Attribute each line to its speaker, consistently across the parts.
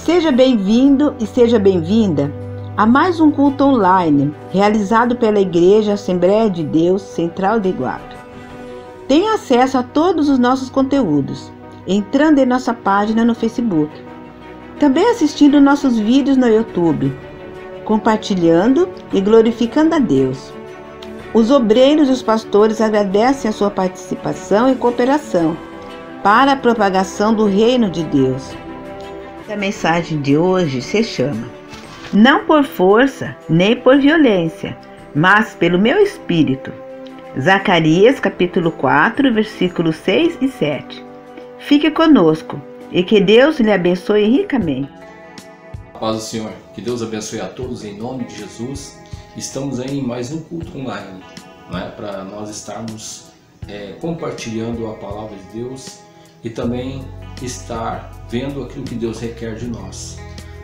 Speaker 1: Seja bem-vindo e seja bem-vinda a mais um culto online realizado pela Igreja Assembleia de Deus Central de Iguape. Tenha acesso a todos os nossos conteúdos entrando em nossa página no Facebook, também assistindo nossos vídeos no YouTube, compartilhando e glorificando a Deus. Os obreiros e os pastores agradecem a sua participação e cooperação para a propagação do reino de Deus. A mensagem de hoje se chama Não por força nem por violência, mas pelo meu espírito. Zacarias capítulo 4, versículos 6 e 7. Fique conosco e que Deus lhe abençoe ricamente.
Speaker 2: A paz do Senhor, que Deus abençoe a todos em nome de Jesus. Estamos aí em mais um culto online, para nós estarmos compartilhando a palavra de Deus e também estar vendo aquilo que Deus requer de nós.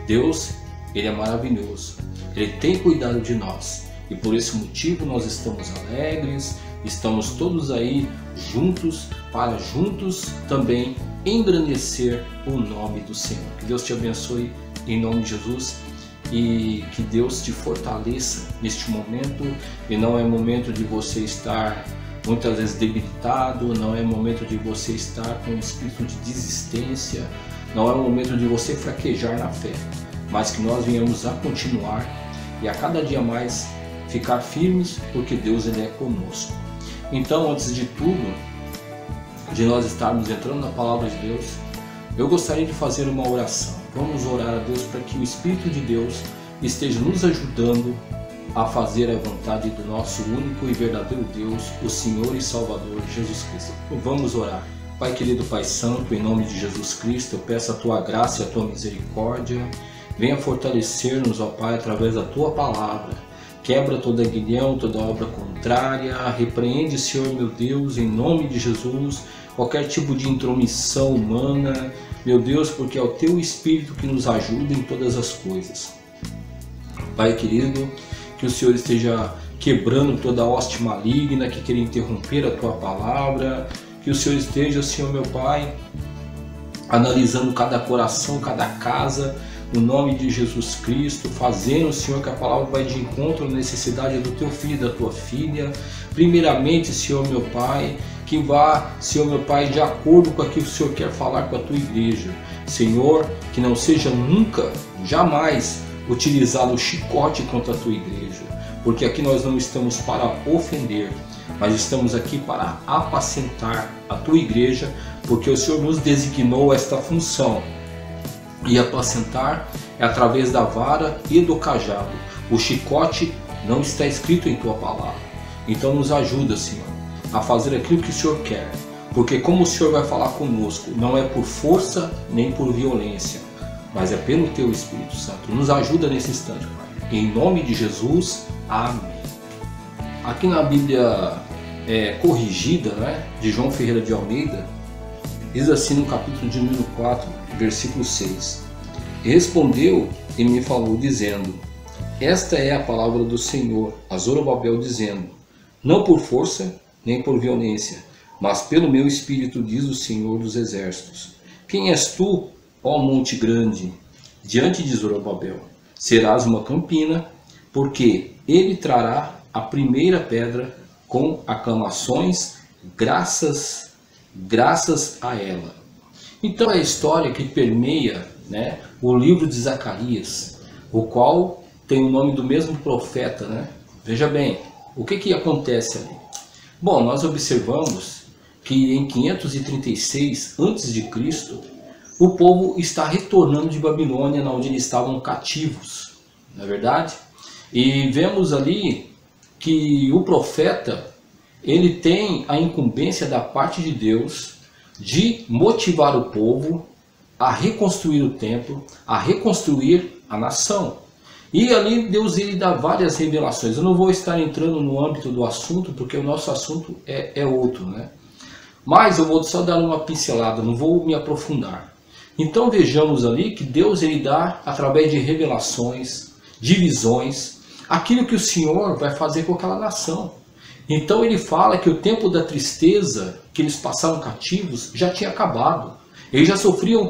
Speaker 2: Deus, Ele é maravilhoso, Ele tem cuidado de nós e por esse motivo nós estamos alegres, estamos todos aí juntos para juntos também engrandecer o nome do Senhor. Que Deus te abençoe em nome de Jesus e que Deus te fortaleça neste momento. E não é momento de você estar muitas vezes debilitado, não é momento de você estar com um espírito de desistência, não é momento de você fraquejar na fé, mas que nós venhamos a continuar e a cada dia mais ficar firmes, porque Deus Ele é conosco. Então, antes de tudo, de nós estarmos entrando na palavra de Deus, eu gostaria de fazer uma oração. Vamos orar a Deus para que o Espírito de Deus esteja nos ajudando a fazer a vontade do nosso único e verdadeiro Deus, o Senhor e Salvador Jesus Cristo. Vamos orar. Pai querido, Pai santo, em nome de Jesus Cristo, eu peço a Tua graça e a Tua misericórdia. Venha fortalecer-nos, ó Pai, através da Tua palavra. Quebra toda aguilhão, toda obra contrária. Repreende, Senhor meu Deus, em nome de Jesus, qualquer tipo de intromissão humana. Meu Deus, porque é o Teu Espírito que nos ajuda em todas as coisas. Pai querido, que o Senhor esteja quebrando toda a hoste maligna que quer interromper a Tua palavra. Que o Senhor esteja, Senhor meu Pai, analisando cada coração, cada casa, no nome de Jesus Cristo, fazendo, Senhor, que a palavra vai de encontro à necessidade do Teu filho e da Tua filha. Primeiramente, Senhor meu Pai, que vá, Senhor meu Pai, de acordo com aquilo que o Senhor quer falar com a Tua igreja. Senhor, que não seja nunca, jamais, utilizado o chicote contra a Tua igreja, porque aqui nós não estamos para ofender, mas estamos aqui para apacentar a Tua igreja, porque o Senhor nos designou esta função. E apacentar é através da vara e do cajado. O chicote não está escrito em Tua palavra. Então nos ajuda, Senhor, a fazer aquilo que o Senhor quer, porque como o Senhor vai falar conosco, não é por força nem por violência, mas é pelo Teu Espírito Santo. Nos ajuda nesse instante, Pai. Em nome de Jesus, amém. Aqui na Bíblia corrigida, de João Ferreira de Almeida, diz assim no capítulo de número 4, versículo 6. Respondeu e me falou, dizendo: Esta é a palavra do Senhor a Zorobabel, dizendo: Não por força nem por violência, mas pelo meu Espírito, diz o Senhor dos Exércitos. Quem és tu, ó monte grande? Diante de Zorobabel serás uma campina, porque ele trará a primeira pedra com aclamações, graças a ela. Então é a história que permeia o livro de Zacarias, o qual tem o nome do mesmo profeta. Veja bem, o que acontece ali? Bom, nós observamos que em 536 a.C., o povo está retornando de Babilônia, onde eles estavam cativos, não é verdade? E vemos ali que o profeta, ele tem a incumbência da parte de Deus de motivar o povo a reconstruir o templo, a reconstruir a nação. E ali Deus ele dá várias revelações. Eu não vou estar entrando no âmbito do assunto, porque o nosso assunto é outro, Mas eu vou só dar uma pincelada, não vou me aprofundar. Então vejamos ali que Deus ele dá, através de revelações, de visões, aquilo que o Senhor vai fazer com aquela nação. Então ele fala que o tempo da tristeza, que eles passaram cativos, já tinha acabado. Eles já sofreram o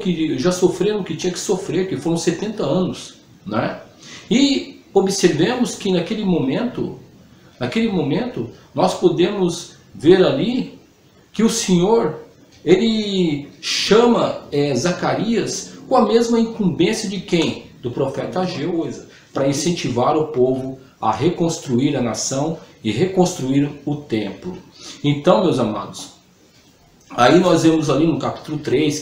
Speaker 2: que tinha que sofrer, que foram 70 anos, né? E observemos que naquele momento nós podemos ver ali que o Senhor, ele chama Zacarias com a mesma incumbência de quem? Do profeta Ageu, para incentivar o povo a reconstruir a nação e reconstruir o templo. Então, meus amados, aí nós vemos ali no capítulo 3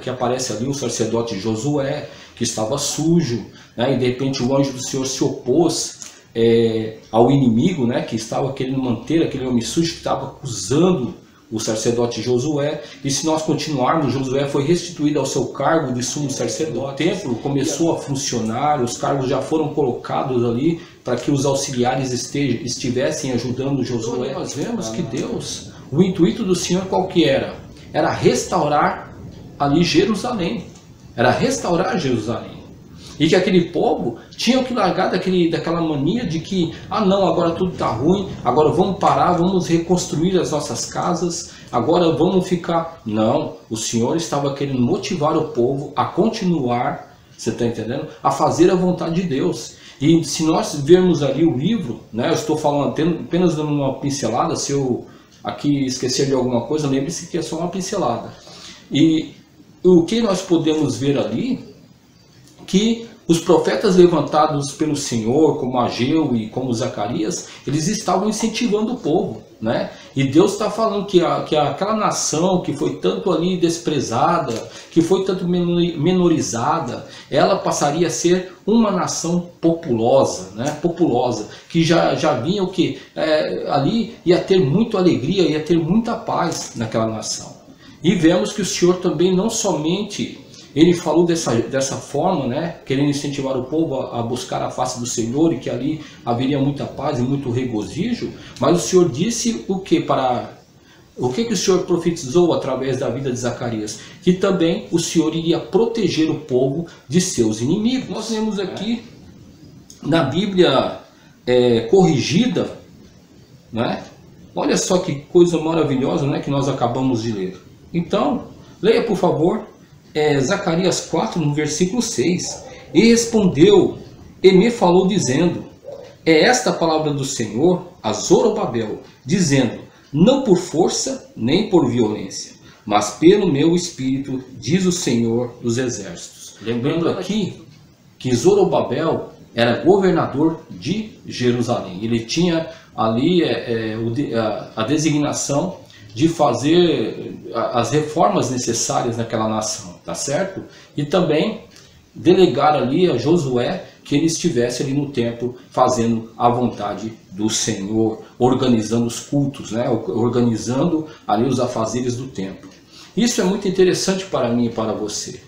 Speaker 2: que aparece ali o sacerdote Josué, que estava sujo, né? E de repente o anjo do Senhor se opôs ao inimigo, né? Que estava querendo manter aquele homem sujo, que estava acusando o sacerdote Josué. E se nós continuarmos, Josué foi restituído ao seu cargo de sumo sacerdote. O templo começou a funcionar, os cargos já foram colocados ali para que os auxiliares estivessem ajudando Josué. Nós vemos que Deus, o intuito do Senhor qual que era? Era restaurar ali Jerusalém. Era restaurar Jerusalém. E que aquele povo tinha que largar daquela mania de que, não, agora tudo está ruim, agora vamos parar, vamos reconstruir as nossas casas, agora vamos ficar... Não, o Senhor estava querendo motivar o povo a continuar, você está entendendo? A fazer a vontade de Deus. E se nós vermos ali o livro, né, eu estou falando apenas dando uma pincelada, se eu aqui esquecer de alguma coisa, lembre-se que é só uma pincelada. E o que nós podemos ver ali, que os profetas levantados pelo Senhor, como Ageu e como Zacarias, eles estavam incentivando o povo, né? E Deus está falando que aquela nação que foi tanto ali desprezada, que foi tanto menorizada, ela passaria a ser uma nação populosa, né? Populosa, que já vinha o que? Ali ia ter muita alegria, ia ter muita paz naquela nação. E vemos que o Senhor também não somente... Ele falou dessa forma, né, querendo incentivar o povo a buscar a face do Senhor e que ali haveria muita paz e muito regozijo, mas o Senhor disse o que o que o Senhor profetizou através da vida de Zacarias? Que também o Senhor iria proteger o povo de seus inimigos. Nós vemos aqui na Bíblia corrigida, né? Olha só que coisa maravilhosa, né, que nós acabamos de ler. Então, leia por favor. Zacarias 4, no versículo 6. E respondeu e me falou dizendo, esta a palavra do Senhor a Zorobabel, dizendo, não por força nem por violência, mas pelo meu espírito, diz o Senhor dos exércitos. Lembrando aqui que Zorobabel era governador de Jerusalém. Ele tinha ali a designação de fazer as reformas necessárias naquela nação, tá certo? E também delegar ali a Josué que ele estivesse ali no templo fazendo a vontade do Senhor, organizando os cultos, né? Organizando ali os afazeres do templo. Isso é muito interessante para mim e para você.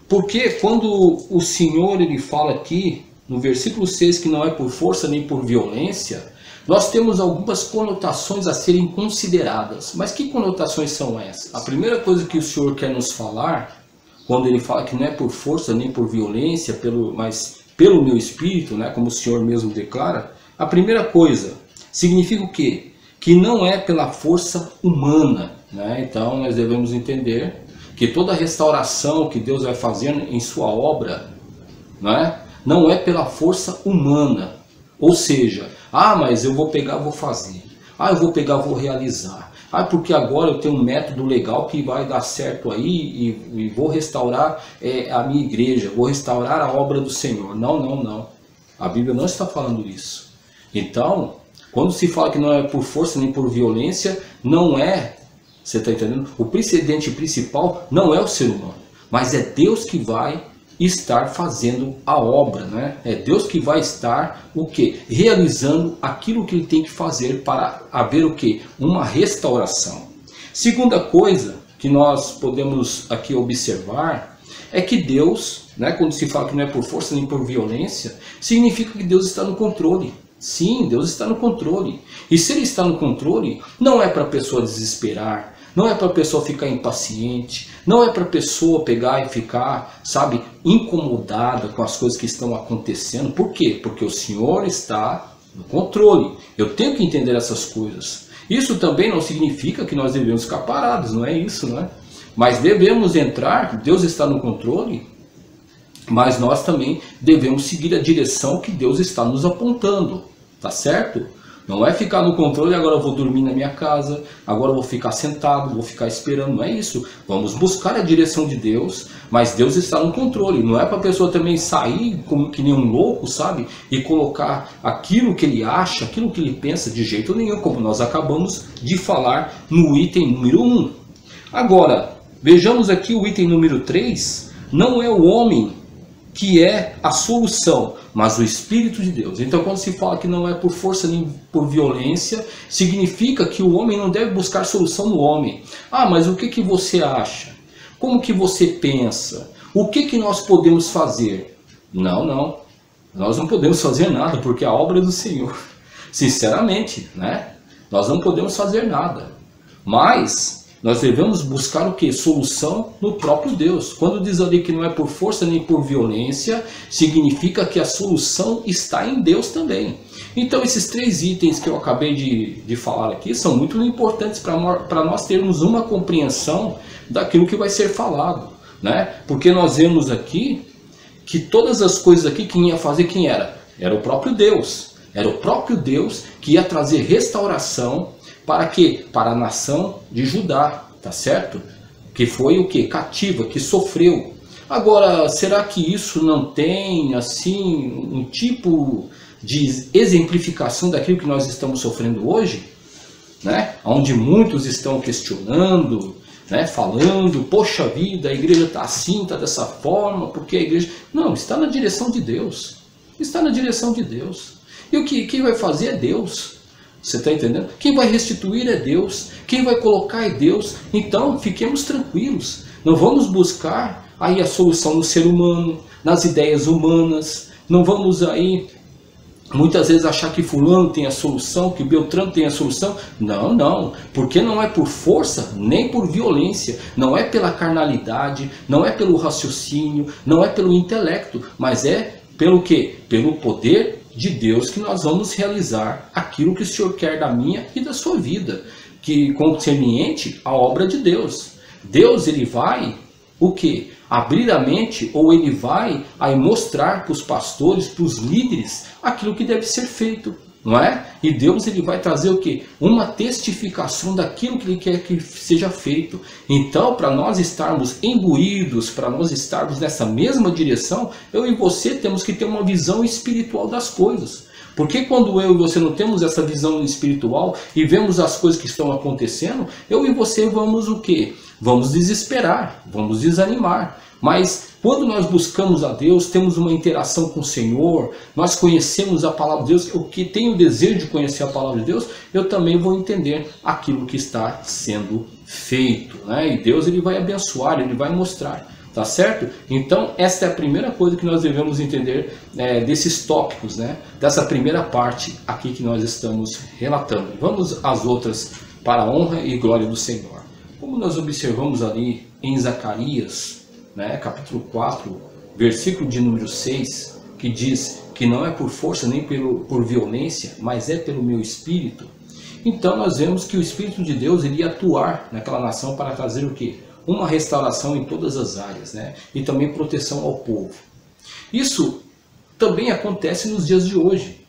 Speaker 2: Porque quando o Senhor ele fala aqui no versículo 6 que não é por força nem por violência, nós temos algumas conotações a serem consideradas. Mas que conotações são essas? A primeira coisa que o Senhor quer nos falar, quando ele fala que não é por força nem por violência, mas pelo meu espírito, né, como o Senhor mesmo declara, a primeira coisa significa o quê? Que não é pela força humana, né? Então nós devemos entender que toda restauração que Deus vai fazendo em sua obra, né, não é pela força humana. Ou seja, mas eu vou pegar, vou fazer. Eu vou pegar, vou realizar. Porque agora eu tenho um método legal que vai dar certo aí e vou restaurar a minha igreja, vou restaurar a obra do Senhor. Não, não, não. A Bíblia não está falando isso. Então, quando se fala que não é por força nem por violência, não é, você está entendendo? O precedente principal não é o ser humano, mas é Deus que vai estar fazendo a obra, né? É Deus que vai estar o quê? Realizando aquilo que ele tem que fazer para haver o quê? Uma restauração. Segunda coisa que nós podemos aqui observar é que Deus, né, quando se fala que não é por força nem por violência, significa que Deus está no controle. Sim, Deus está no controle. E se ele está no controle, não é para a pessoa desesperar, não é para a pessoa ficar impaciente, não é para a pessoa pegar e ficar, sabe, incomodada com as coisas que estão acontecendo. Por quê? Porque o Senhor está no controle. Eu tenho que entender essas coisas. Isso também não significa que nós devemos ficar parados, não é isso, não é? Mas devemos entrar, Deus está no controle, mas nós também devemos seguir a direção que Deus está nos apontando, tá certo? Não é ficar no controle, agora eu vou dormir na minha casa, agora eu vou ficar sentado, vou ficar esperando, não é isso. Vamos buscar a direção de Deus, mas Deus está no controle. Não é para a pessoa também sair como que nem um louco, sabe? E colocar aquilo que ele acha, aquilo que ele pensa de jeito nenhum, como nós acabamos de falar no item número 1. Agora, vejamos aqui o item número 3, não é o homem que é a solução, mas o Espírito de Deus. Então, quando se fala que não é por força nem por violência, significa que o homem não deve buscar solução no homem. Ah, mas o que você acha? Como que você pensa? O que nós podemos fazer? Não. Nós não podemos fazer nada, porque a obra é do Senhor. Sinceramente, né? Nós não podemos fazer nada. Mas nós devemos buscar o que? Solução no próprio Deus. Quando diz ali que não é por força nem por violência, significa que a solução está em Deus também. Então esses 3 itens que eu acabei de falar aqui são muito importantes para nós termos uma compreensão daquilo que vai ser falado, né? Porque nós vemos aqui que todas as coisas aqui quem ia fazer, quem era? Era o próprio Deus. Era o próprio Deus que ia trazer restauração. Para quê? Para a nação de Judá, tá certo? Que foi o quê? Cativa, que sofreu. Agora, será que isso não tem, assim, um tipo de exemplificação daquilo que nós estamos sofrendo hoje? Né? Onde muitos estão questionando, né? Falando, poxa vida, a igreja está assim, está dessa forma, porque a igreja... Não, está na direção de Deus. Está na direção de Deus. E o que quem vai fazer é Deus. Você está entendendo? Quem vai restituir é Deus. Quem vai colocar é Deus. Então, fiquemos tranquilos. Não vamos buscar aí a solução no ser humano, nas ideias humanas. Não vamos aí, muitas vezes, achar que fulano tem a solução, que Beltrano tem a solução. Não. Porque não é por força, nem por violência. Não é pela carnalidade, não é pelo raciocínio, não é pelo intelecto. Mas é pelo quê? Pelo poder de Deus que nós vamos realizar aquilo que o Senhor quer da minha e da sua vida, que concerniente a obra de Deus. Deus, ele vai o quê? Abrir a mente, ou ele vai aí mostrar para os pastores, para os líderes, aquilo que deve ser feito, não é? E Deus, ele vai trazer o quê? Uma testificação daquilo que ele quer que seja feito. Então, para nós estarmos imbuídos, para nós estarmos nessa mesma direção, eu e você temos que ter uma visão espiritual das coisas. Porque quando eu e você não temos essa visão espiritual e vemos as coisas que estão acontecendo, eu e você vamos o quê? Vamos desesperar, vamos desanimar. Mas quando nós buscamos a Deus, temos uma interação com o Senhor, nós conhecemos a palavra de Deus, o que tem o desejo de conhecer a palavra de Deus, eu também vou entender aquilo que está sendo feito, né? E Deus, ele vai abençoar, ele vai mostrar, tá certo? Então esta é a primeira coisa que nós devemos entender desses tópicos, né? Dessa primeira parte aqui que nós estamos relatando. Vamos às outras para a honra e glória do Senhor. Como nós observamos ali em Zacarias, né, capítulo 4, versículo de número 6, que diz que não é por força nem por violência, mas é pelo meu espírito. Então nós vemos que o Espírito de Deus iria atuar naquela nação para trazer o quê? Uma restauração em todas as áreas, né? E também proteção ao povo. Isso também acontece nos dias de hoje,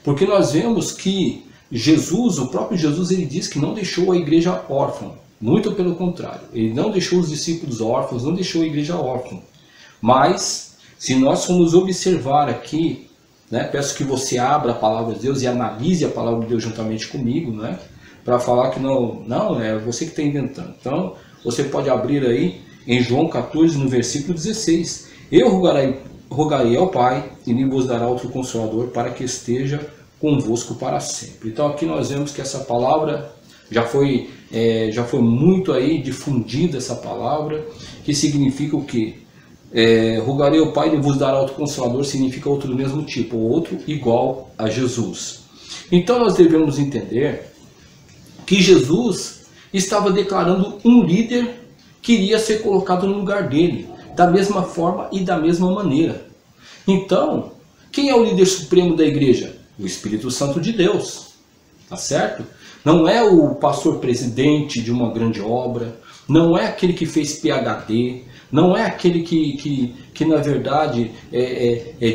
Speaker 2: porque nós vemos que Jesus, o próprio Jesus, ele diz que não deixou a igreja órfã. Muito pelo contrário, ele não deixou os discípulos órfãos, não deixou a igreja órfã. Mas, se nós formos observar aqui, né, peço que você abra a palavra de Deus e analise a palavra de Deus juntamente comigo, né, para falar que não, é você que está inventando. Então, você pode abrir aí em João 14, no versículo 16. Eu rogarei ao Pai e ele vos dará outro Consolador para que esteja convosco para sempre. Então, aqui nós vemos que essa palavra já foi muito aí difundida, essa palavra, que significa o quê? Rogarei ao Pai e vos dará outro Consolador, significa outro do mesmo tipo, ou outro igual a Jesus. Então nós devemos entender que Jesus estava declarando um líder que iria ser colocado no lugar dele, da mesma forma e da mesma maneira. Então, quem é o líder supremo da igreja? O Espírito Santo de Deus, tá certo? Não é o pastor presidente de uma grande obra, não é aquele que fez PhD, não é aquele que na verdade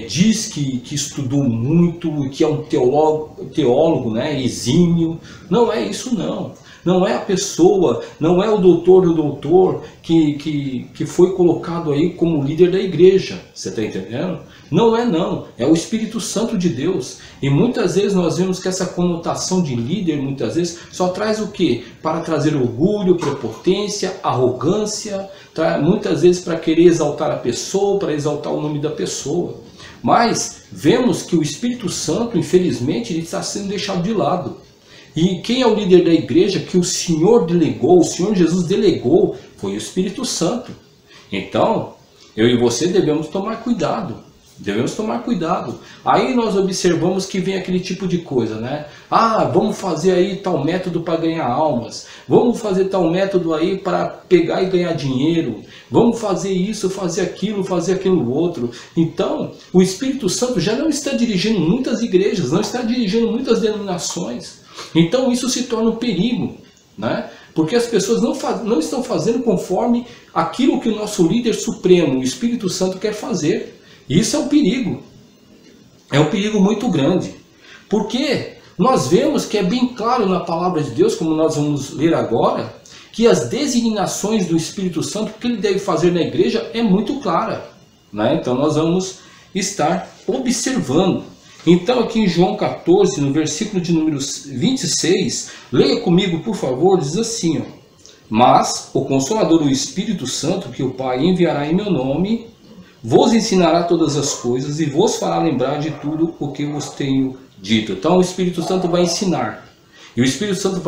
Speaker 2: diz que estudou muito, que é um teólogo, né, exímio. Não é isso não. Não é a pessoa, não é o doutor do doutor que foi colocado aí como líder da igreja. Você está entendendo? Não é não. É o Espírito Santo de Deus. E muitas vezes nós vemos que essa conotação de líder, muitas vezes, só traz o quê? Para trazer orgulho, prepotência, arrogância, muitas vezes para querer exaltar a pessoa, para exaltar o nome da pessoa. Mas vemos que o Espírito Santo, infelizmente, ele está sendo deixado de lado. E quem é o líder da igreja que o Senhor delegou, o Senhor Jesus delegou, foi o Espírito Santo. Então, eu e você devemos tomar cuidado. Devemos tomar cuidado. Aí nós observamos que vem aquele tipo de coisa, né? Ah, vamos fazer aí tal método para ganhar almas. Vamos fazer tal método aí para pegar e ganhar dinheiro. Vamos fazer isso, fazer aquilo outro. Então, o Espírito Santo já não está dirigindo muitas igrejas, não está dirigindo muitas denominações. Então isso se torna um perigo, né? Porque as pessoas não estão fazendo conforme aquilo que o nosso líder supremo, o Espírito Santo, quer fazer. Isso é um perigo. É um perigo muito grande. Porque nós vemos que é bem claro na palavra de Deus, como nós vamos ler agora, que as designações do Espírito Santo, o que ele deve fazer na igreja, é muito clara, né? Então nós vamos estar observando. Então aqui em João 14, no versículo de número 26, leia comigo por favor, diz assim, ó, mas o Consolador, o Espírito Santo, que o Pai enviará em meu nome, vos ensinará todas as coisas e vos fará lembrar de tudo o que vos tenho dito. Então o Espírito Santo vai ensinar. E o Espírito Santo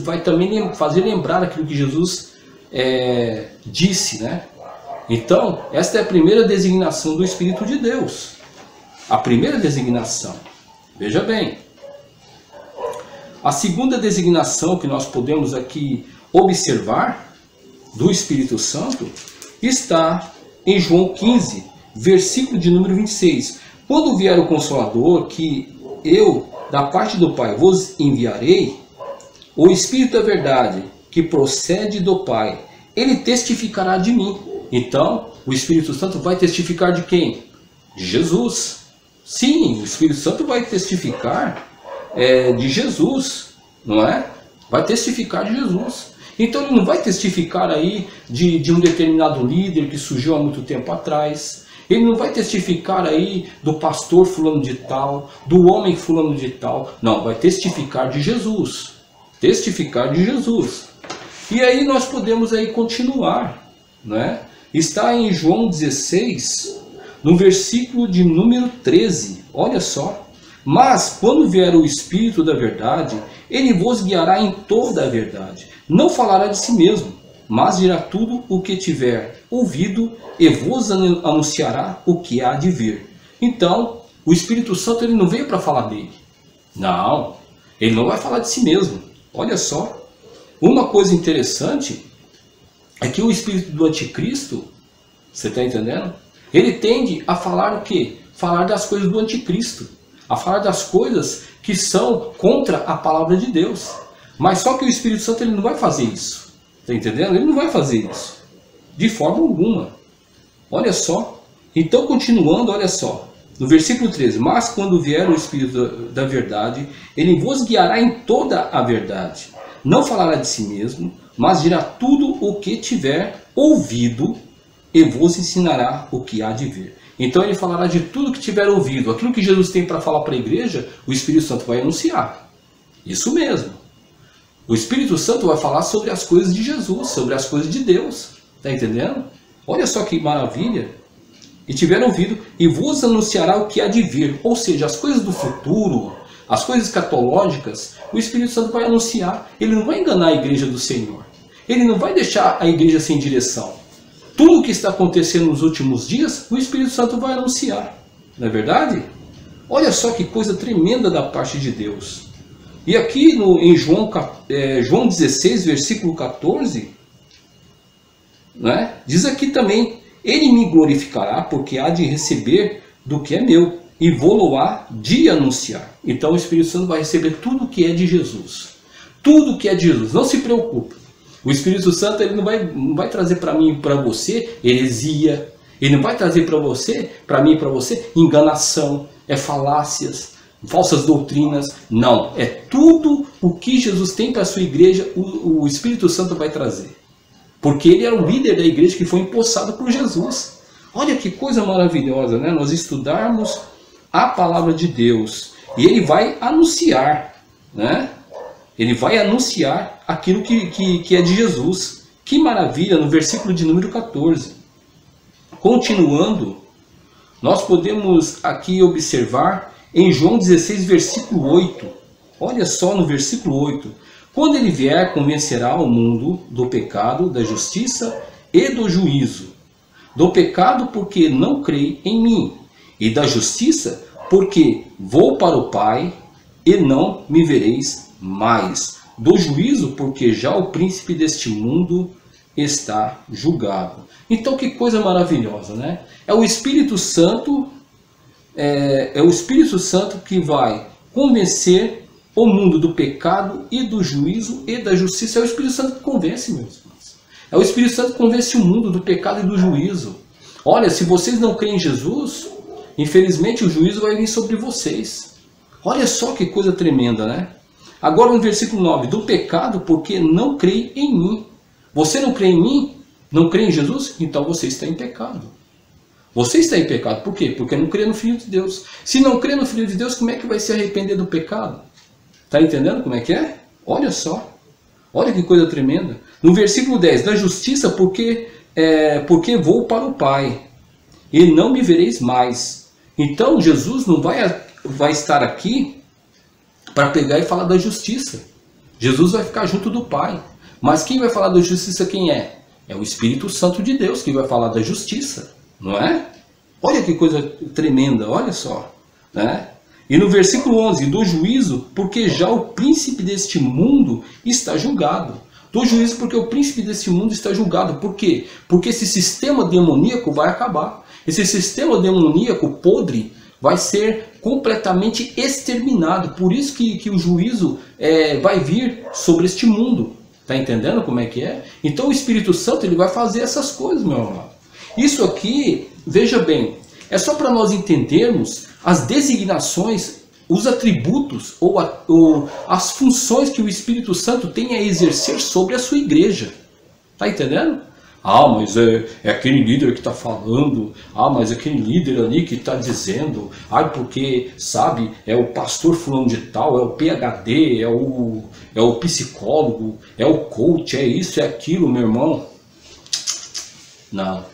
Speaker 2: vai também fazer lembrar aquilo que Jesus disse, né? Então, esta é a primeira designação do Espírito de Deus. A primeira designação. Veja bem. A segunda designação que nós podemos aqui observar do Espírito Santo está em João 15, versículo de número 26. Quando vier o Consolador, que eu, da parte do Pai, vos enviarei, o Espírito da verdade, que procede do Pai, ele testificará de mim. Então, o Espírito Santo vai testificar de quem? De Jesus. Sim, o Espírito Santo vai testificar de Jesus, não é? Vai testificar de Jesus. Então ele não vai testificar aí de um determinado líder que surgiu há muito tempo atrás. Ele não vai testificar aí do pastor fulano de tal, do homem fulano de tal. Não, vai testificar de Jesus. Testificar de Jesus. E aí nós podemos aí continuar, né? Está em João 16, no versículo de número 13. Olha só. Mas quando vier o Espírito da verdade, ele vos guiará em toda a verdade. Não falará de si mesmo, mas dirá tudo o que tiver ouvido e vos anunciará o que há de vir. Então, o Espírito Santo ele não veio para falar dele. Não, ele não vai falar de si mesmo. Olha só. Uma coisa interessante é que o espírito do anticristo, você está entendendo? Ele tende a falar o quê? Falar das coisas do anticristo. A falar das coisas que são contra a palavra de Deus. Mas só que o Espírito Santo ele não vai fazer isso. Está entendendo? Ele não vai fazer isso. De forma alguma. Olha só. Então, continuando, olha só. No versículo 13. Mas quando vier o Espírito da verdade, ele vos guiará em toda a verdade. Não falará de si mesmo, mas dirá tudo o que tiver ouvido e vos ensinará o que há de vir. Então ele falará de tudo que tiver ouvido. Aquilo que Jesus tem para falar para a igreja, o Espírito Santo vai anunciar. Isso mesmo. O Espírito Santo vai falar sobre as coisas de Jesus, sobre as coisas de Deus. Está entendendo? Olha só que maravilha. E tiver ouvido, e vos anunciará o que há de vir. Ou seja, as coisas do futuro, as coisas escatológicas, o Espírito Santo vai anunciar. Ele não vai enganar a igreja do Senhor. Ele não vai deixar a igreja sem direção. Tudo o que está acontecendo nos últimos dias, o Espírito Santo vai anunciar. Não é verdade? Olha só que coisa tremenda da parte de Deus. E aqui em João 16, versículo 14, né, diz aqui também, ele me glorificará porque há de receber do que é meu e vou-lo-á de anunciar. Então o Espírito Santo vai receber tudo que é de Jesus. Tudo que é de Jesus. Não se preocupe. O Espírito Santo ele não vai trazer para mim e para você heresia. Ele não vai trazer para você, para mim e para você, enganação, falácias, falsas doutrinas. Não, é tudo o que Jesus tem para a sua igreja, o Espírito Santo vai trazer. Porque ele era o líder da igreja que foi empossado por Jesus. Olha que coisa maravilhosa, né? Nós estudarmos a palavra de Deus e ele vai anunciar, né? Ele vai anunciar aquilo que é de Jesus. Que maravilha, no versículo de número 14. Continuando, nós podemos aqui observar em João 16, versículo 8. Olha só no versículo 8. Quando ele vier, convencerá o mundo do pecado, da justiça e do juízo. Do pecado, porque não crê em mim. E da justiça, porque vou para o Pai e não me vereis mais. Do juízo, porque já o príncipe deste mundo está julgado. Então que coisa maravilhosa, né? É o Espírito Santo, é o Espírito Santo que vai convencer o mundo do pecado e do juízo e da justiça. É o Espírito Santo que convence, meus irmãos. É o Espírito Santo que convence o mundo do pecado e do juízo. Olha, se vocês não creem em Jesus, infelizmente o juízo vai vir sobre vocês. Olha só que coisa tremenda, né? Agora no versículo 9, do pecado porque não crê em mim. Você não crê em mim? Não crê em Jesus? Então você está em pecado. Você está em pecado. Por quê? Porque não crê no Filho de Deus. Se não crê no Filho de Deus, como é que vai se arrepender do pecado? Está entendendo como é que é? Olha só. Olha que coisa tremenda. No versículo 10, da justiça porque vou para o Pai e não me vereis mais. Então Jesus não vai estar aqui para pegar e falar da justiça. Jesus vai ficar junto do Pai. Mas quem vai falar da justiça quem é? É o Espírito Santo de Deus que vai falar da justiça, não é? Olha que coisa tremenda, olha só, né? E no versículo 11, do juízo, porque já o príncipe deste mundo está julgado. Do juízo porque o príncipe deste mundo está julgado. Por quê? Porque esse sistema demoníaco vai acabar. Esse sistema demoníaco podre vai ser completamente exterminado. Por isso que o juízo vai vir sobre este mundo. Está entendendo como é que é? Então o Espírito Santo ele vai fazer essas coisas, meu amado. Isso aqui, veja bem, é só para nós entendermos as designações, os atributos ou as funções que o Espírito Santo tem a exercer sobre a sua igreja. Está entendendo? Ah, mas é aquele líder que está falando. Ah, mas é aquele líder ali que está dizendo. Ah, porque, sabe, é o pastor fulano de tal, é o PhD, é o psicólogo, é o coach, é isso, é aquilo, meu irmão. Não.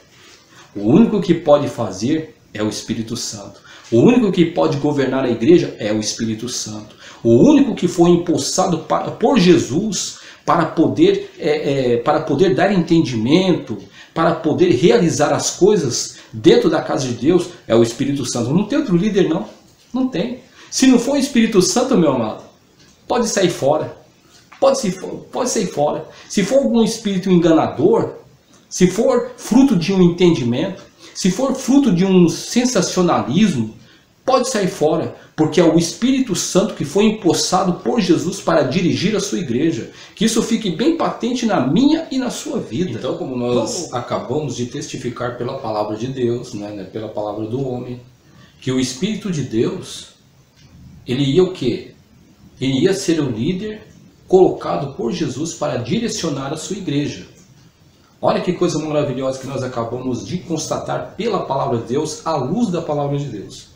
Speaker 2: O único que pode fazer é o Espírito Santo. O único que pode governar a igreja é o Espírito Santo. O único que foi empossado por Jesus para poder dar entendimento, para poder realizar as coisas dentro da casa de Deus, é o Espírito Santo. Não tem outro líder, não. Não tem. Se não for o Espírito Santo, meu amado, pode sair fora. Pode sair fora. Se for algum espírito enganador, se for fruto de um entendimento, se for fruto de um sensacionalismo, pode sair fora, porque é o Espírito Santo que foi empossado por Jesus para dirigir a sua igreja. Que isso fique bem patente na minha e na sua vida. Então, como nós acabamos de testificar pela palavra de Deus, né, pela palavra do homem, que o Espírito de Deus, ele ia o quê? Ele ia ser o líder colocado por Jesus para direcionar a sua igreja. Olha que coisa maravilhosa que nós acabamos de constatar pela palavra de Deus, à luz da palavra de Deus.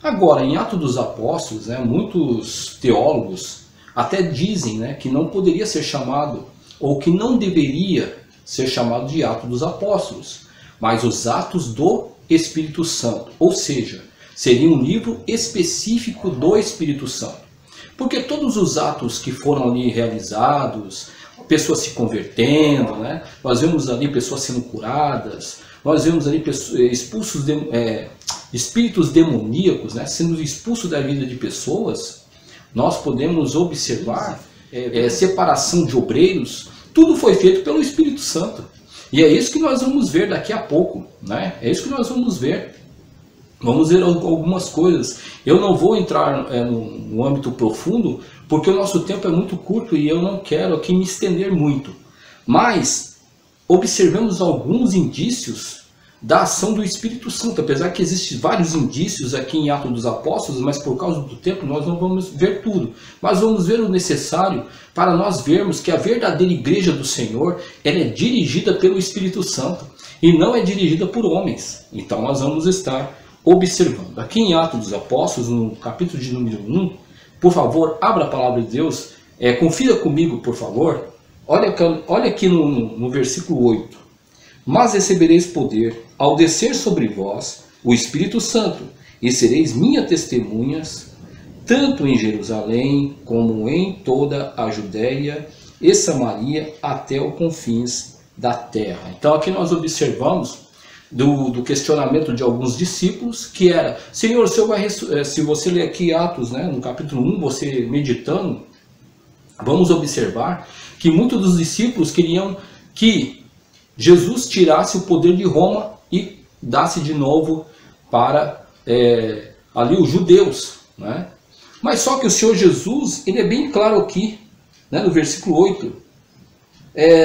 Speaker 2: Agora, em Atos dos Apóstolos, né, muitos teólogos até dizem, né, que não poderia ser chamado, ou que não deveria ser chamado de Atos dos Apóstolos, mas os Atos do Espírito Santo. Ou seja, seria um livro específico do Espírito Santo. Porque todos os atos que foram ali realizados, pessoas se convertendo, né, nós vemos ali pessoas sendo curadas, nós vemos ali espíritos demoníacos, né, sendo expulsos da vida de pessoas. Nós podemos observar separação de obreiros. Tudo foi feito pelo Espírito Santo. E é isso que nós vamos ver daqui a pouco, né? É isso que nós vamos ver. Vamos ver algumas coisas. Eu não vou entrar no âmbito profundo, porque o nosso tempo é muito curto e eu não quero aqui me estender muito. Mas observamos alguns indícios da ação do Espírito Santo, apesar que existem vários indícios aqui em Atos dos Apóstolos, mas por causa do tempo nós não vamos ver tudo. Mas vamos ver o necessário para nós vermos que a verdadeira igreja do Senhor, ela é dirigida pelo Espírito Santo e não é dirigida por homens. Então nós vamos estar observando. Aqui em Atos dos Apóstolos, no capítulo de número 1, por favor, abra a palavra de Deus, confira comigo, por favor. Olha aqui no versículo 8. Mas recebereis poder ao descer sobre vós o Espírito Santo, e sereis minhas testemunhas, tanto em Jerusalém, como em toda a Judéia e Samaria, até os confins da terra. Então aqui nós observamos do questionamento de alguns discípulos, que era, Senhor, o Senhor vai se você ler aqui Atos, né, no capítulo 1, você meditando, vamos observar que muitos dos discípulos queriam que Jesus tirasse o poder de Roma e dasse de novo para ali os judeus, né? Mas só que o Senhor Jesus, ele é bem claro aqui, né, no versículo 8.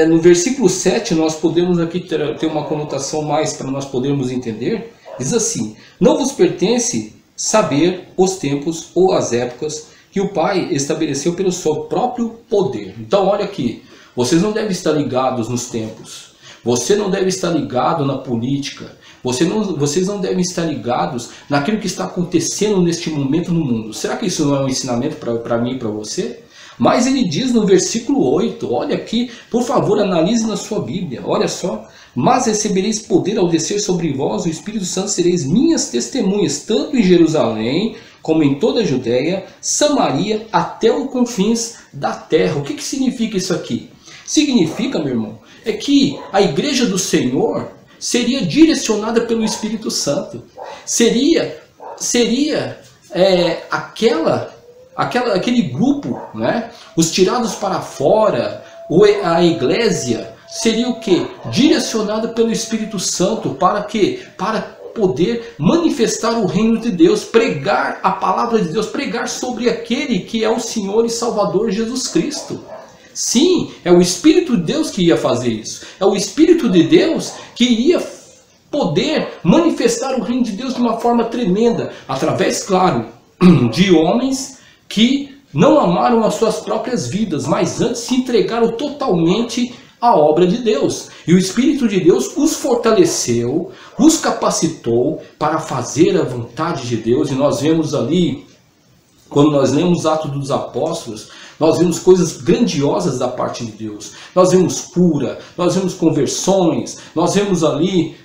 Speaker 2: No versículo 7 nós podemos aqui ter uma conotação mais para nós podermos entender. Diz assim: não vos pertence saber os tempos ou as épocas que o Pai estabeleceu pelo seu próprio poder. Então olha aqui, vocês não devem estar ligados nos tempos. Você não deve estar ligado na política. Vocês não devem estar ligados naquilo que está acontecendo neste momento no mundo. Será que isso não é um ensinamento para mim e para você? Mas ele diz no versículo 8, olha aqui, por favor, analise na sua Bíblia, olha só. Mas recebereis poder ao descer sobre vós o Espírito Santo, sereis minhas testemunhas, tanto em Jerusalém, como em toda a Judéia, Samaria, até os confins da terra. O que significa isso aqui? Significa, meu irmão, é que a igreja do Senhor seria direcionada pelo Espírito Santo. Seria aquele grupo, né? Os tirados para fora, a igreja, seria o quê? Direcionada pelo Espírito Santo. Para quê? Para poder manifestar o reino de Deus, pregar a palavra de Deus, pregar sobre aquele que é o Senhor e Salvador Jesus Cristo. Sim, é o Espírito de Deus que ia fazer isso. É o Espírito de Deus que ia poder manifestar o reino de Deus de uma forma tremenda, através, claro, de homens que não amaram as suas próprias vidas, mas antes se entregaram totalmente à obra de Deus. E o Espírito de Deus os fortaleceu, os capacitou para fazer a vontade de Deus. E nós vemos ali, quando nós lemos Atos dos Apóstolos, nós vemos coisas grandiosas da parte de Deus. Nós vemos cura, nós vemos conversões, nós vemos ali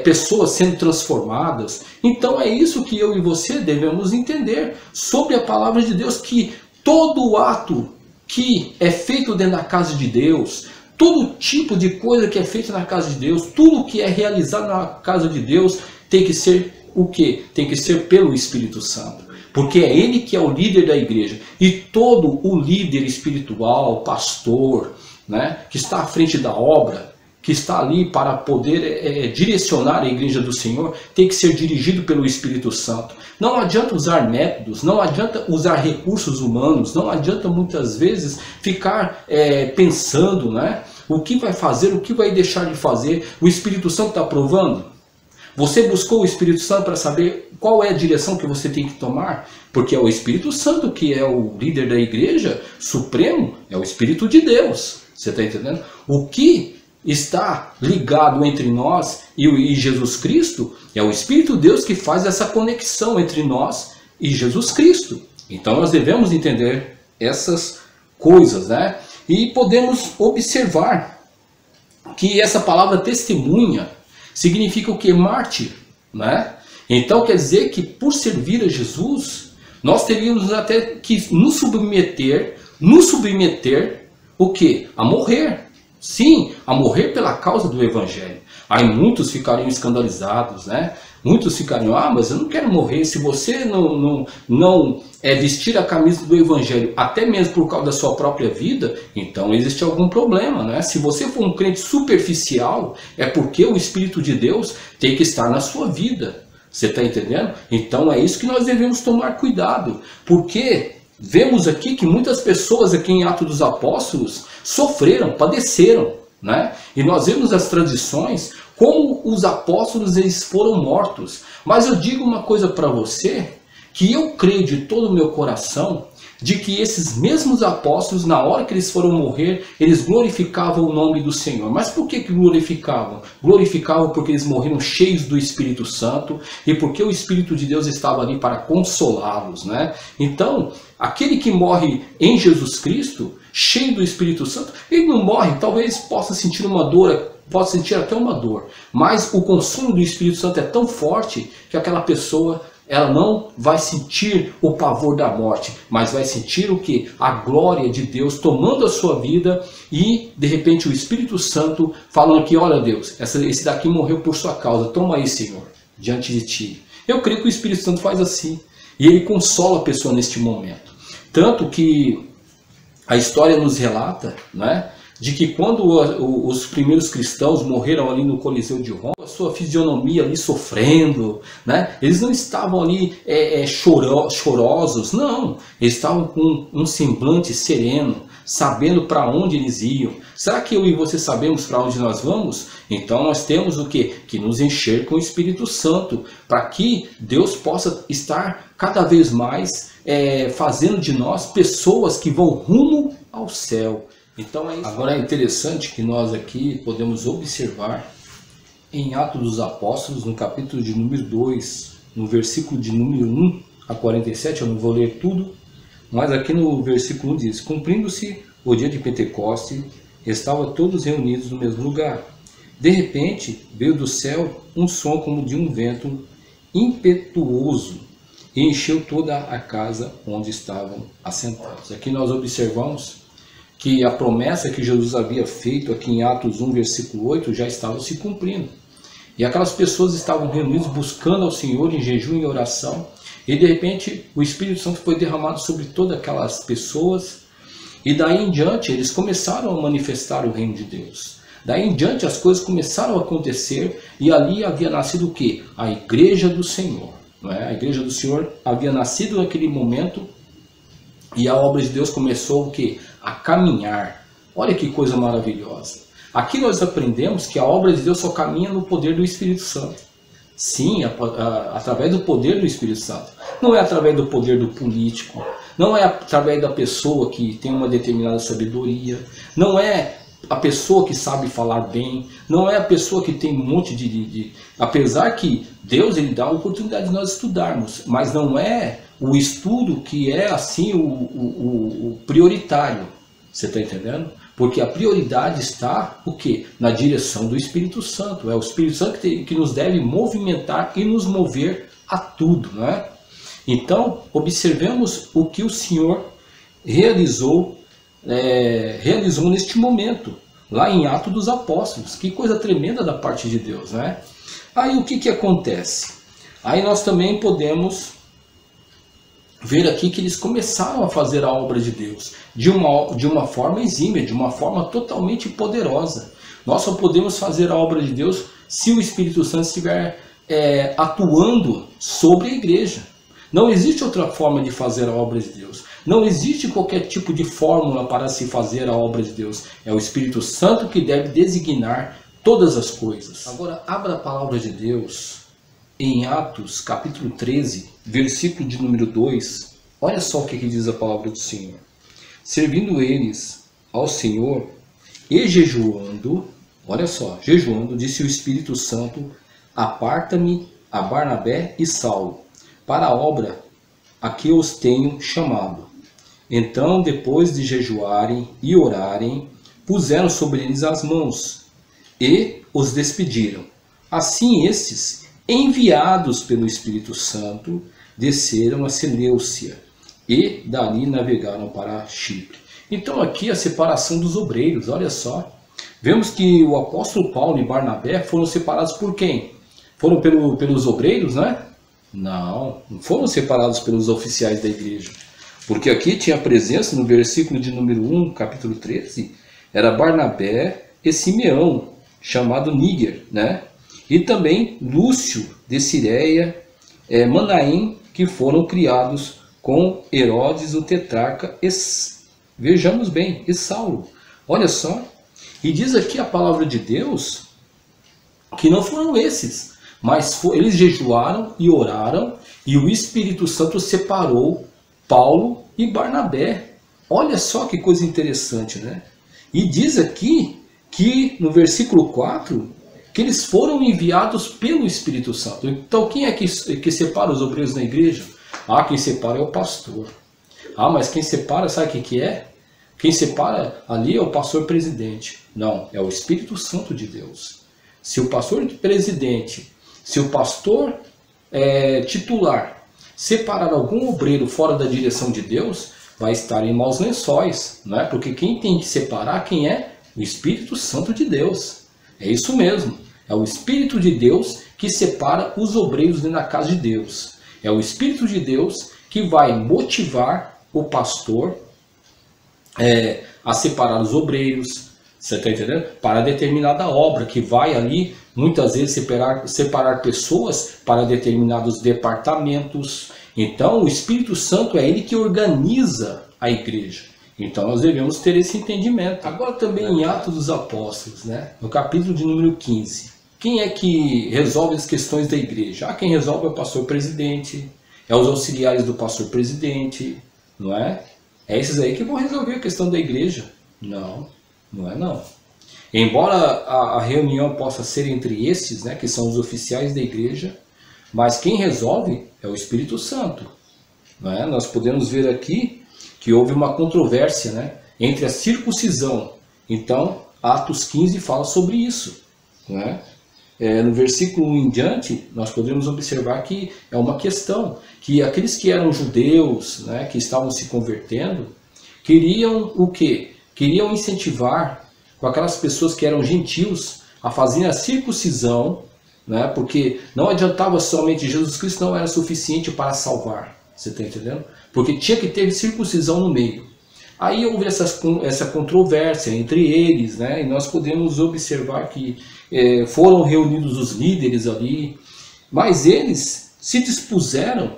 Speaker 2: pessoas sendo transformadas. Então é isso que eu e você devemos entender sobre a palavra de Deus, que todo ato que é feito dentro da casa de Deus, todo tipo de coisa que é feita na casa de Deus, tudo que é realizado na casa de Deus, tem que ser o quê? Tem que ser pelo Espírito Santo. Porque é ele que é o líder da igreja. E todo o líder espiritual, pastor, né, que está à frente da obra, que está ali para poder direcionar a igreja do Senhor, tem que ser dirigido pelo Espírito Santo. Não adianta usar métodos, não adianta usar recursos humanos, não adianta muitas vezes ficar pensando, né, o que vai fazer, o que vai deixar de fazer. O Espírito Santo está aprovando? Você buscou o Espírito Santo para saber qual é a direção que você tem que tomar? Porque é o Espírito Santo que é o líder da igreja supremo, é o Espírito de Deus. Você está entendendo? O que está ligado entre nós e Jesus Cristo é o Espírito de Deus que faz essa conexão entre nós e Jesus Cristo. Então nós devemos entender essas coisas, né? E podemos observar que essa palavra testemunha significa o que? Mártir, né? Então quer dizer que por servir a Jesus, nós teríamos até que nos submeter o que? A morrer. Sim, a morrer pela causa do Evangelho. Aí muitos ficariam escandalizados, né? Muitos ficariam, mas eu não quero morrer. Se você não vestir a camisa do Evangelho, até mesmo por causa da sua própria vida, então existe algum problema, né? Se você for um crente superficial, é porque o Espírito de Deus tem que estar na sua vida. Você está entendendo? Então é isso que nós devemos tomar cuidado. Porque vemos aqui que muitas pessoas aqui em Atos dos Apóstolos sofreram, padeceram. né? E nós vemos as tradições como os apóstolos eles foram mortos. Mas eu digo uma coisa para você, que eu creio de todo o meu coração, de que esses mesmos apóstolos, na hora que eles foram morrer, eles glorificavam o nome do Senhor. Mas por que glorificavam? Glorificavam porque eles morreram cheios do Espírito Santo e porque o Espírito de Deus estava ali para consolá-los, né? Então, aquele que morre em Jesus Cristo, cheio do Espírito Santo, ele não morre, talvez possa sentir uma dor, pode sentir até uma dor, mas o consolo do Espírito Santo é tão forte que aquela pessoa, ela não vai sentir o pavor da morte, mas vai sentir o que? A glória de Deus tomando a sua vida e de repente o Espírito Santo falando que, olha Deus, esse daqui morreu por sua causa, toma aí Senhor, diante de ti. Eu creio que o Espírito Santo faz assim, e ele consola a pessoa neste momento. Tanto que a história nos relata, né, de que quando os primeiros cristãos morreram ali no Coliseu de Roma, a sua fisionomia ali sofrendo, né? Eles não estavam ali chorosos, não. Eles estavam com um semblante sereno, sabendo para onde eles iam. Será que eu e você sabemos para onde nós vamos? Então nós temos o quê? Que nos encher com o Espírito Santo, para que Deus possa estar cada vez mais fazendo de nós pessoas que vão rumo ao céu. Então é isso. Agora é interessante que nós aqui podemos observar em Atos dos Apóstolos, no capítulo de número 2, no versículo de número 1 a 47, eu não vou ler tudo, mas aqui no versículo 1 diz: cumprindo-se o dia de Pentecoste, estavam todos reunidos no mesmo lugar. De repente, veio do céu um som como de um vento impetuoso e encheu toda a casa onde estavam assentados. Aqui nós observamos que a promessa que Jesus havia feito aqui em Atos 1, versículo 8, já estava se cumprindo. E aquelas pessoas estavam reunidas buscando ao Senhor em jejum e oração, e de repente o Espírito Santo foi derramado sobre todas aquelas pessoas, e daí em diante eles começaram a manifestar o reino de Deus. Daí em diante as coisas começaram a acontecer, e ali havia nascido o quê? A Igreja do Senhor. Não é? A Igreja do Senhor havia nascido naquele momento, e a obra de Deus começou o quê? A caminhar. Olha que coisa maravilhosa. Aqui nós aprendemos que a obra de Deus só caminha no poder do Espírito Santo. Sim, através do poder do Espírito Santo. Não é através do poder do político. Não é através da pessoa que tem uma determinada sabedoria. Não é a pessoa que sabe falar bem. Não é a pessoa que tem um monte de... Apesar que Deus ele dá a oportunidade de nós estudarmos. Mas não é o estudo que é assim o prioritário. Você está entendendo? Porque a prioridade está o quê? Na direção do Espírito Santo. É o Espírito Santo que nos deve movimentar e nos mover a tudo, não é? Então, observemos o que o Senhor realizou neste momento, lá em Atos dos Apóstolos. Que coisa tremenda da parte de Deus, né? Aí o que acontece? Aí nós também podemos ver aqui que eles começaram a fazer a obra de Deus de uma forma exímia, de uma forma totalmente poderosa. Nós só podemos fazer a obra de Deus se o Espírito Santo estiver atuando sobre a igreja. Não existe outra forma de fazer a obra de Deus. Não existe qualquer tipo de fórmula para se fazer a obra de Deus. É o Espírito Santo que deve designar todas as coisas. Agora, abra a palavra de Deus em Atos, capítulo 13, versículo de número 2, olha só o que diz a palavra do Senhor. Servindo eles ao Senhor e jejuando, olha só, jejuando, disse o Espírito Santo: aparta-me a Barnabé e Saulo para a obra a que os tenho chamado. Então, depois de jejuarem e orarem, puseram sobre eles as mãos e os despediram. Assim estes, enviados pelo Espírito Santo, desceram a Seleucia e dali navegaram para Chipre. Então aqui a separação dos obreiros, olha só. Vemos que o apóstolo Paulo e Barnabé foram separados por quem? Foram pelos obreiros, né? Não foram separados pelos oficiais da igreja. Porque aqui tinha a presença no versículo de número 1, capítulo 13, era Barnabé e Simeão, chamado Níger, né? E também Lúcio de Cireia, Manaém, que foram criados com Herodes o tetrarca, vejamos bem, e Saulo. Olha só, E diz aqui a palavra de Deus que não foram esses, mas eles jejuaram e oraram e o Espírito Santo separou Paulo e Barnabé. Olha só que coisa interessante, né? E diz aqui que no versículo 4 que eles foram enviados pelo Espírito Santo. Então quem é que separa os obreiros na igreja? Ah, quem separa é o pastor. Ah, mas quem separa, sabe o que é? Quem separa ali é o pastor presidente. Não, é o Espírito Santo de Deus. Se o pastor presidente, se o pastor titular separar algum obreiro fora da direção de Deus, vai estar em maus lençóis, não é? Porque quem tem que separar, quem é? O Espírito Santo de Deus. É isso mesmo. É o Espírito de Deus que separa os obreiros dentro da casa de Deus. É o Espírito de Deus que vai motivar o pastor a separar os obreiros, você está entendendo? Para determinada obra, que vai ali, muitas vezes, separar pessoas para determinados departamentos. Então, o Espírito Santo é ele que organiza a igreja. Então, nós devemos ter esse entendimento. Agora, também em Atos dos Apóstolos, né? No capítulo de número 15. Quem é que resolve as questões da igreja? Quem resolve é o pastor presidente, é os auxiliares do pastor presidente, não é? É esses aí que vão resolver a questão da igreja. Não, não é não. Embora a reunião possa ser entre esses, né, que são os oficiais da igreja, mas quem resolve é o Espírito Santo. Não é? Nós podemos ver aqui que houve uma controvérsia, né, entre a circuncisão. Então, Atos 15 fala sobre isso. Não é? No versículo 1 em diante, nós podemos observar que é uma questão, que aqueles que eram judeus, né, que estavam se convertendo, queriam o quê? Queriam incentivar com aquelas pessoas que eram gentios a fazerem a circuncisão, né, porque não adiantava somente Jesus Cristo, não era suficiente para salvar, você está entendendo? Porque tinha que ter circuncisão no meio. Aí houve essa controvérsia entre eles, né, e nós podemos observar que foram reunidos os líderes ali, mas eles se dispuseram,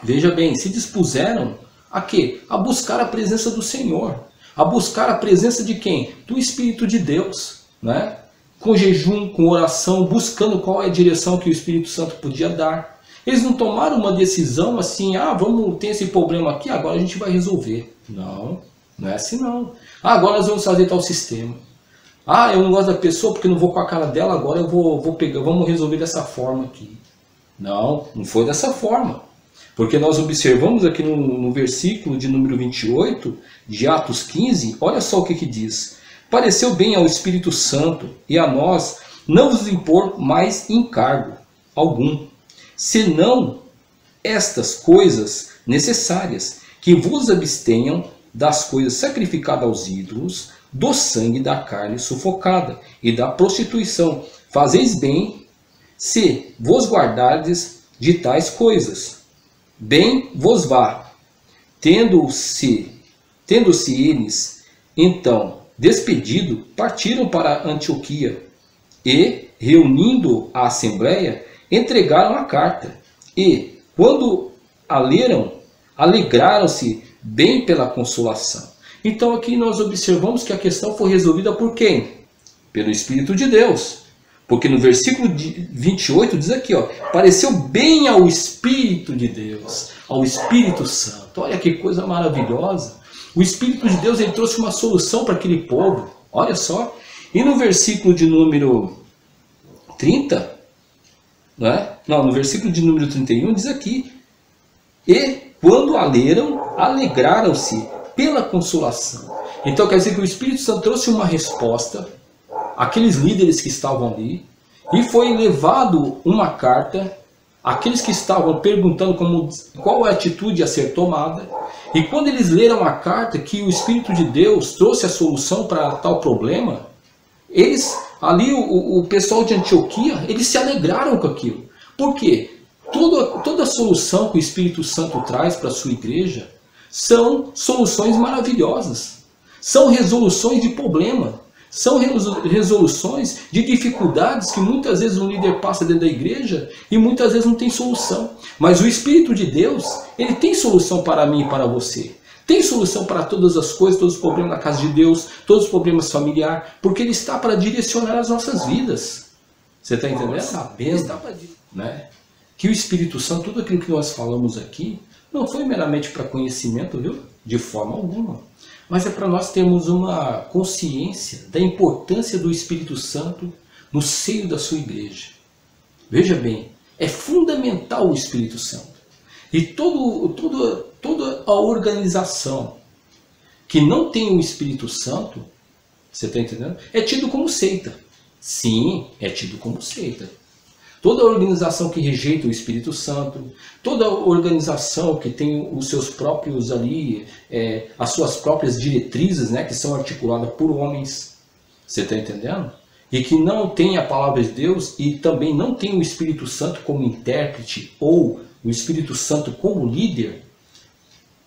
Speaker 2: veja bem, se dispuseram a quê? A buscar a presença do Senhor, a buscar a presença de quem? Do Espírito de Deus, né? Com jejum, com oração, buscando qual é a direção que o Espírito Santo podia dar. Eles não tomaram uma decisão assim, vamos ter esse problema aqui, agora a gente vai resolver. Não, não é assim não. Agora nós vamos fazer tal sistema. Eu não gosto da pessoa porque não vou com a cara dela, agora eu vou pegar, vamos resolver dessa forma aqui. Não, não foi dessa forma. Porque nós observamos aqui no versículo de número 28, de Atos 15, olha só o que diz. Pareceu bem ao Espírito Santo e a nós não vos impor mais encargo algum, senão estas coisas necessárias, que vos abstenham das coisas sacrificadas aos ídolos, do sangue da carne sufocada e da prostituição. Fazeis bem se vos guardardes de tais coisas. Bem vos vá. Tendo-se eles, então, despedido, partiram para Antioquia e, reunindo a assembleia, entregaram a carta. E, quando a leram, alegraram-se bem pela consolação. Então aqui nós observamos que a questão foi resolvida por quem? Pelo Espírito de Deus. Porque no versículo 28 diz aqui, pareceu bem ao Espírito de Deus, ao Espírito Santo. Olha que coisa maravilhosa. O Espírito de Deus, ele trouxe uma solução para aquele povo. Olha só. E no versículo de número 30, no versículo de número 31 diz aqui, e quando a leram, alegraram-se pela consolação. Então quer dizer que o Espírito Santo trouxe uma resposta àqueles líderes que estavam ali, e foi levado uma carta àqueles que estavam perguntando qual é a atitude a ser tomada, e quando eles leram a carta que o Espírito de Deus trouxe a solução para tal problema, eles, ali o pessoal de Antioquia, eles se alegraram com aquilo. Por quê? Toda a solução que o Espírito Santo traz para a sua igreja são soluções maravilhosas, são resoluções de problema, são resoluções de dificuldades que muitas vezes um líder passa dentro da igreja e muitas vezes não tem solução. Mas o Espírito de Deus, ele tem solução para mim e para você. Tem solução para todas as coisas, todos os problemas da casa de Deus, todos os problemas familiares, porque Ele está para direcionar as nossas vidas. Você está entendendo? Sabendo, né, que o Espírito Santo, tudo aquilo que nós falamos aqui, não foi meramente para conhecimento, viu? De forma alguma. Mas é para nós termos uma consciência da importância do Espírito Santo no seio da sua igreja. Veja bem, é fundamental o Espírito Santo. E toda a organização que não tem o Espírito Santo, você está entendendo? É tido como seita. Sim, é tido como seita. Toda organização que rejeita o Espírito Santo, toda organização que tem os seus próprios ali, as suas próprias diretrizes, né, que são articuladas por homens, você está entendendo? E que não tem a palavra de Deus e também não tem o Espírito Santo como intérprete ou o Espírito Santo como líder,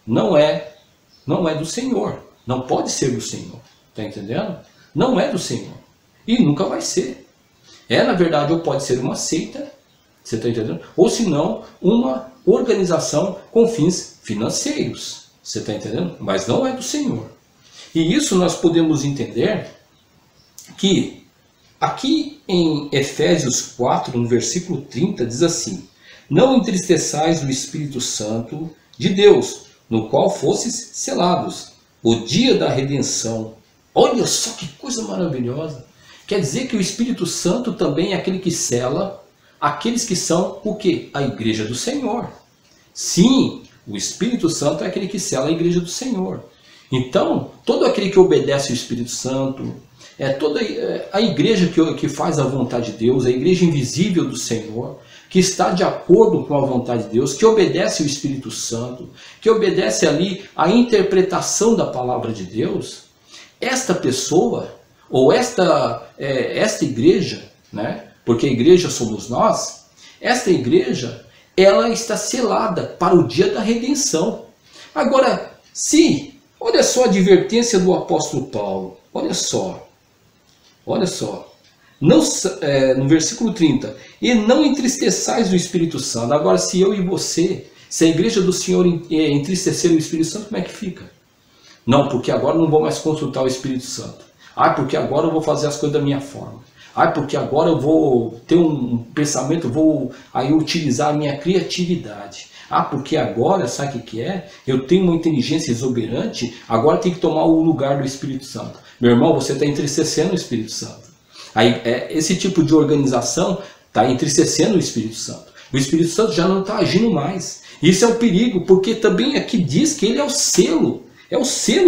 Speaker 2: não é do Senhor, não pode ser do Senhor, está entendendo? Não é do Senhor e nunca vai ser. Na verdade, ou pode ser uma seita, você está entendendo? Ou se não, uma organização com fins financeiros, você está entendendo? Mas não é do Senhor. E isso nós podemos entender que aqui em Efésios 4, no versículo 30, diz assim: não entristeçais o Espírito Santo de Deus, no qual fostes selados, o dia da redenção. Olha só que coisa maravilhosa! Quer dizer que o Espírito Santo também é aquele que sela aqueles que são o quê? A igreja do Senhor. Sim, o Espírito Santo é aquele que sela a igreja do Senhor. Então, todo aquele que obedece ao Espírito Santo, toda a igreja que faz a vontade de Deus, a igreja invisível do Senhor, que está de acordo com a vontade de Deus, que obedece ao Espírito Santo, que obedece ali a interpretação da palavra de Deus, esta pessoa, ou esta igreja, né? Porque a igreja somos nós, esta igreja, ela está selada para o dia da redenção. Agora, olha só a advertência do apóstolo Paulo, olha só, não, no versículo 30, e não entristeçais o Espírito Santo. Agora, se eu e você, se a igreja do Senhor entristecer o Espírito Santo, como é que fica? Não, porque agora não vou mais consultar o Espírito Santo. Porque agora eu vou fazer as coisas da minha forma. Porque agora eu vou ter um pensamento, vou aí utilizar a minha criatividade. Porque agora, sabe o que é? Eu tenho uma inteligência exuberante, agora tem que tomar o lugar do Espírito Santo. Meu irmão, você está entristecendo o Espírito Santo. Esse tipo de organização está entristecendo o Espírito Santo. O Espírito Santo já não está agindo mais. Isso é um perigo, porque também aqui diz que ele é o selo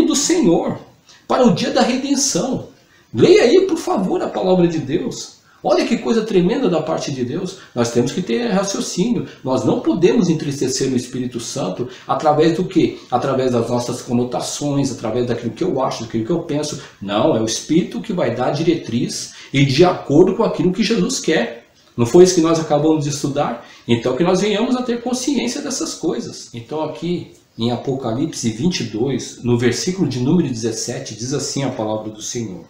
Speaker 2: do Senhor para o dia da redenção. Leia aí, por favor, a palavra de Deus. Olha que coisa tremenda da parte de Deus. Nós temos que ter raciocínio. Nós não podemos entristecer o Espírito Santo através do quê? Através das nossas conotações, através daquilo que eu acho, daquilo que eu penso. Não, é o Espírito que vai dar a diretriz e de acordo com aquilo que Jesus quer. Não foi isso que nós acabamos de estudar? Então que nós venhamos a ter consciência dessas coisas. Então aqui em Apocalipse 22, no versículo de número 17, diz assim a palavra do Senhor: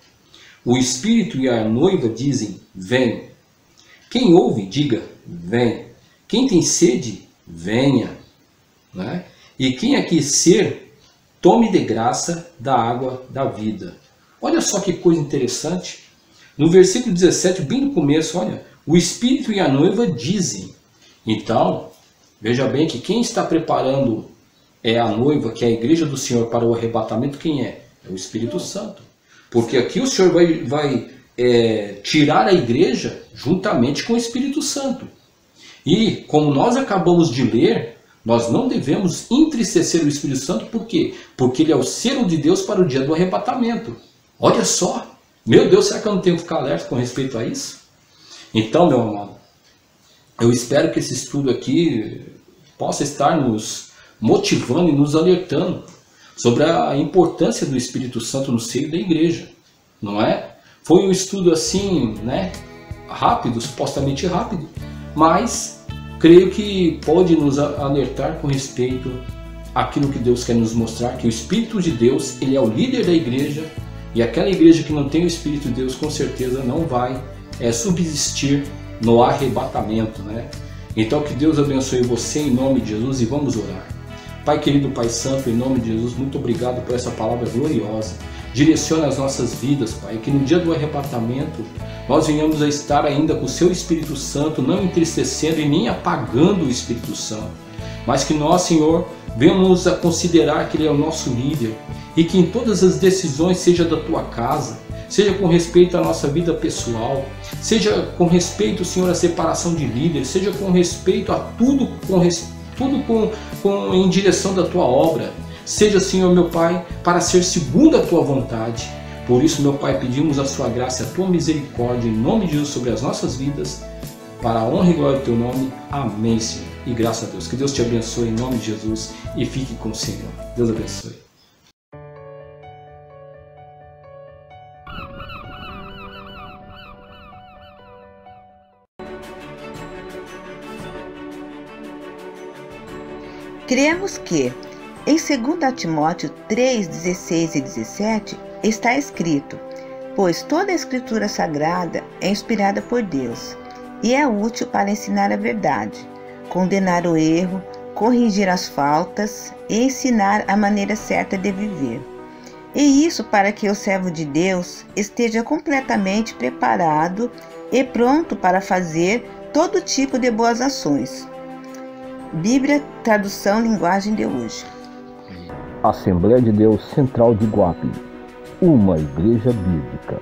Speaker 2: o Espírito e a noiva dizem, vem. Quem ouve, diga, vem. Quem tem sede, venha. Né? E quem aquecer, tome de graça da água da vida. Olha só que coisa interessante. No versículo 17, bem no começo, olha, o Espírito e a noiva dizem. Então, veja bem que quem está preparando a noiva, que é a igreja do Senhor, para o arrebatamento, quem é? É o Espírito Santo. Porque aqui o Senhor vai tirar a igreja juntamente com o Espírito Santo. E, como nós acabamos de ler, nós não devemos entristecer o Espírito Santo, por quê? Porque ele é o selo de Deus para o dia do arrebatamento. Olha só! Meu Deus, será que eu não tenho que ficar alerta com respeito a isso? Então, meu amado, eu espero que esse estudo aqui possa estar nos motivando e nos alertando sobre a importância do Espírito Santo no seio da igreja, não é? Foi um estudo assim, né, rápido, supostamente rápido, mas creio que pode nos alertar com respeito àquilo que Deus quer nos mostrar, que o Espírito de Deus, ele é o líder da igreja, e aquela igreja que não tem o Espírito de Deus, com certeza não vai subsistir no arrebatamento, né? Então que Deus abençoe você em nome de Jesus e vamos orar. Pai querido, Pai santo, em nome de Jesus, muito obrigado por essa palavra gloriosa. Direciona as nossas vidas, Pai, que no dia do arrebatamento nós venhamos a estar ainda com o Seu Espírito Santo, não entristecendo e nem apagando o Espírito Santo, mas que nós, Senhor, venhamos a considerar que Ele é o nosso líder e que em todas as decisões, seja da Tua casa, seja com respeito à nossa vida pessoal, seja com respeito, Senhor, à separação de líderes, seja com respeito a tudo, em direção da Tua obra, seja, Senhor, meu Pai, para ser segundo a Tua vontade. Por isso, meu Pai, pedimos a Sua graça e a Tua misericórdia em nome de Jesus sobre as nossas vidas, para a honra e glória do Teu nome. Amém, Senhor. E graças a Deus. Que Deus te abençoe em nome de Jesus e fique com o Senhor. Deus abençoe.
Speaker 1: Cremos que, em 2 Timóteo 3, 16 e 17, está escrito: pois toda a Escritura Sagrada é inspirada por Deus e é útil para ensinar a verdade, condenar o erro, corrigir as faltas e ensinar a maneira certa de viver. E isso para que o servo de Deus esteja completamente preparado e pronto para fazer todo tipo de boas ações. Bíblia, tradução, linguagem de hoje.
Speaker 3: Assembleia de Deus Central de Iguape, uma igreja bíblica.